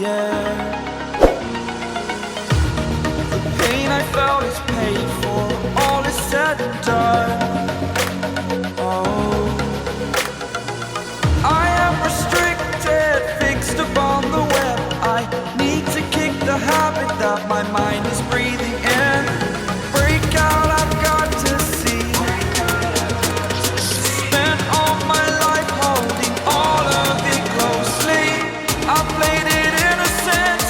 air. The pain I felt is paid for, all is said and done. Oh, I am restricted, fixed upon the web. I need to kick the habit that my mind is breathing in. Break out, I've got to see. Spent all my life holding all of it closely. I played it innocent,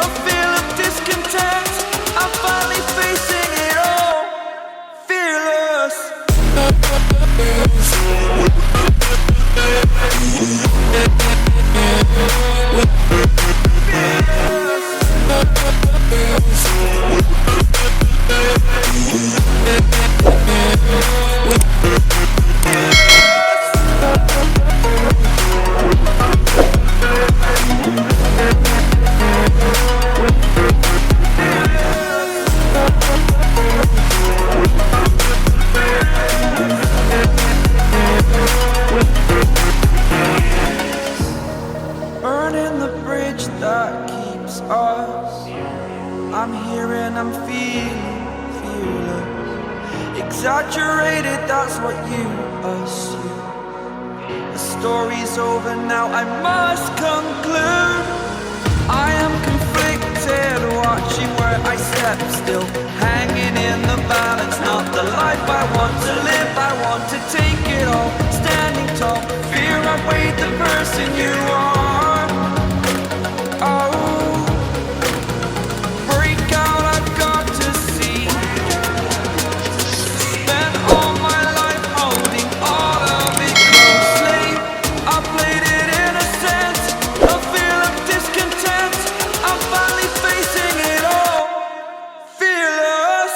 a feel of discontent. I'm finally facing it all, fearless. Burning the bridge that keeps us. I'm here and I'm feeling fearless. Exaggerated, that's what you assume. The story's over now, I must conclude. I am conflicted, watching where I step still, hanging in the balance. Not the life I want to live, I want to take it all. Standing tall, fear I weighed the person you are. Oh, break out, I've got to see. Spent all my life holding all of it closely. I played it innocent, a feel of discontent. I'm finally facing it all, fearless.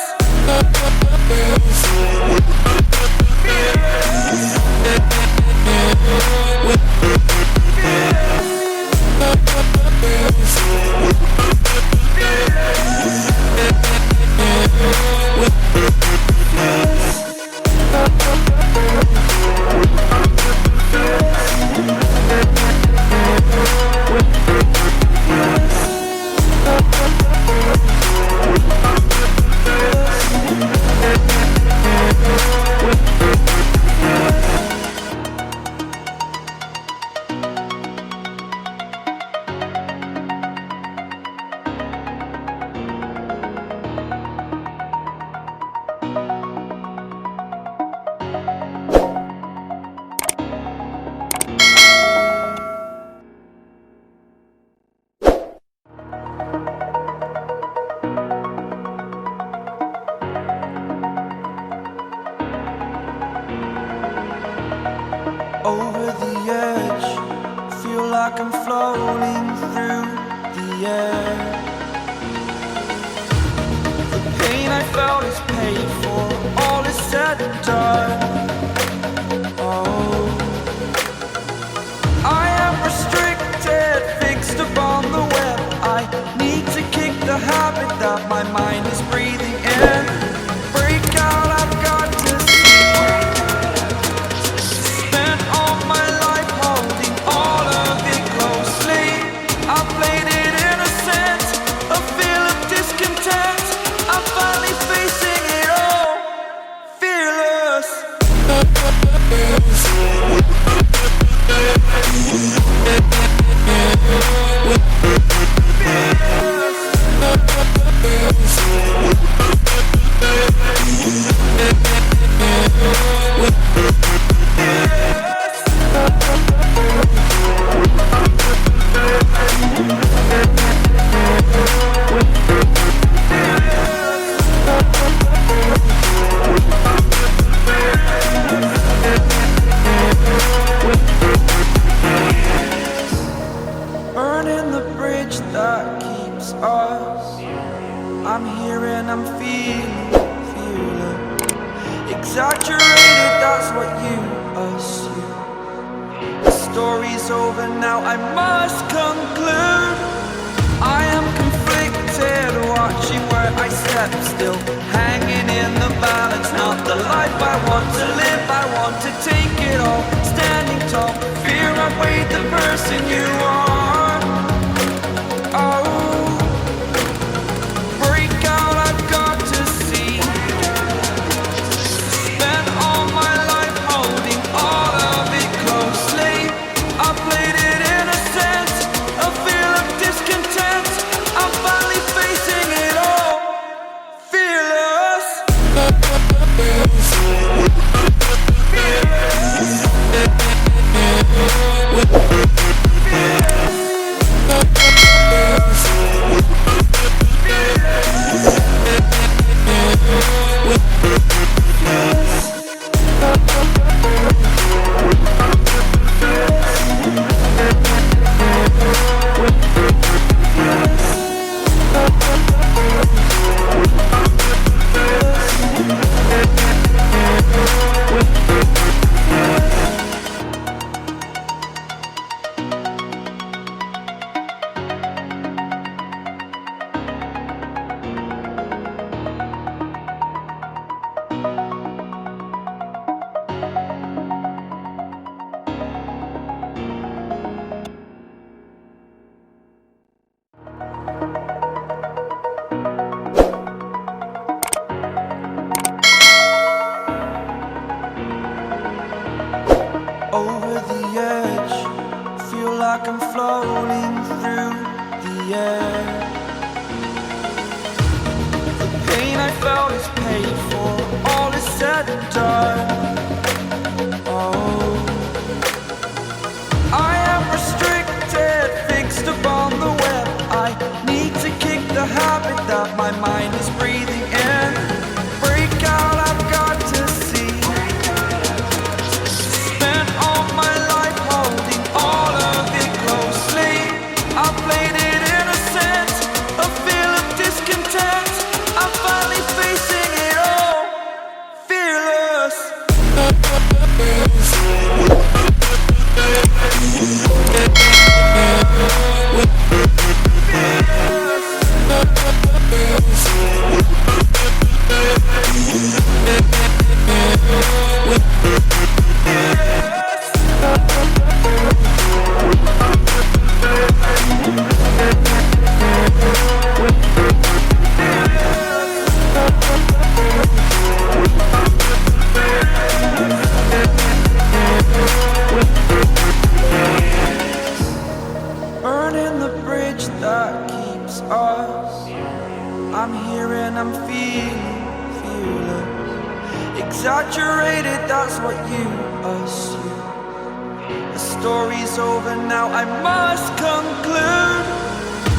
Over the edge, feel like I'm floating through the air. The pain I felt is paid for, all is said and done. Oh, I am restricted, fixed upon the web. I need to kick the habit that my mind is breathing in. Break out, I've got to see. I played it innocent, a feel of discontent. I'm finally facing it all, fearless. Burning the bridge that keeps us. I'm here and I'm feeling fearless. Exaggerated, that's what you assume. The story's over now, I must conclude. I am conflicted, watching where I step still, hanging in the balance. Not the life I want to live, I want to take it all. Standing tall, fear I weighed the person you are. air. The pain I felt is paid for, all is said and done. Oh, I am restricted, fixed upon the web. I need to kick the habit that my mind is breathing in. Break out, I've got to see. Spent all my life holding all of it closely. I played it innocent, a feel of discontent. I'm finally facing it all, fearless. Burning the bridge that keeps us. I'm here and I'm feeling fearless. Exaggerated, that's what you assume. The story's over now, I must conclude.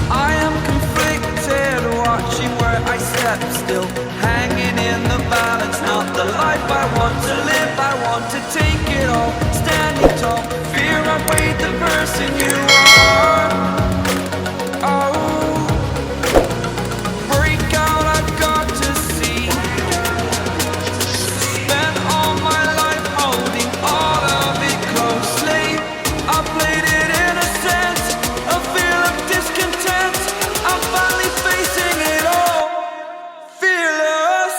I am conflicted, watching where I step, still hanging in the balance. Not the life I want to live, I want to take it all. Standing tall, fear I've weighed the person you are. Oh, break out, I've got to see. Spent all my life holding all of it closely. I played it innocent, a feel of discontent. I'm finally facing it all, fearless.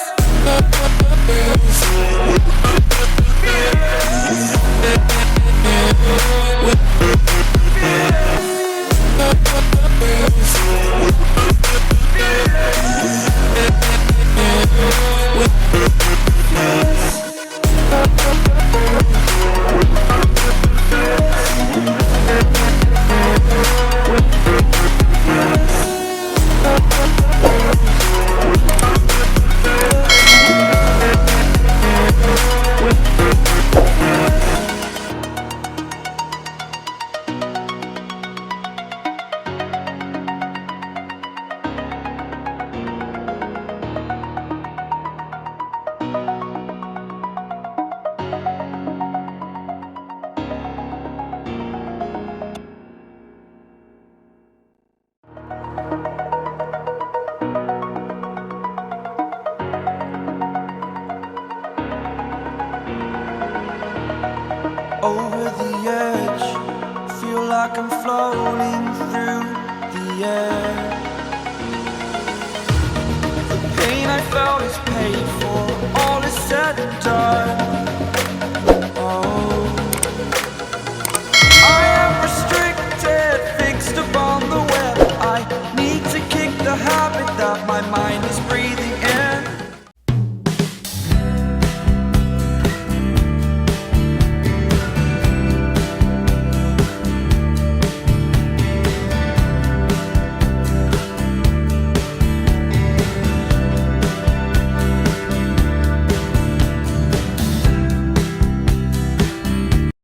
Over the edge, feel like I'm floating through the air. The pain I felt is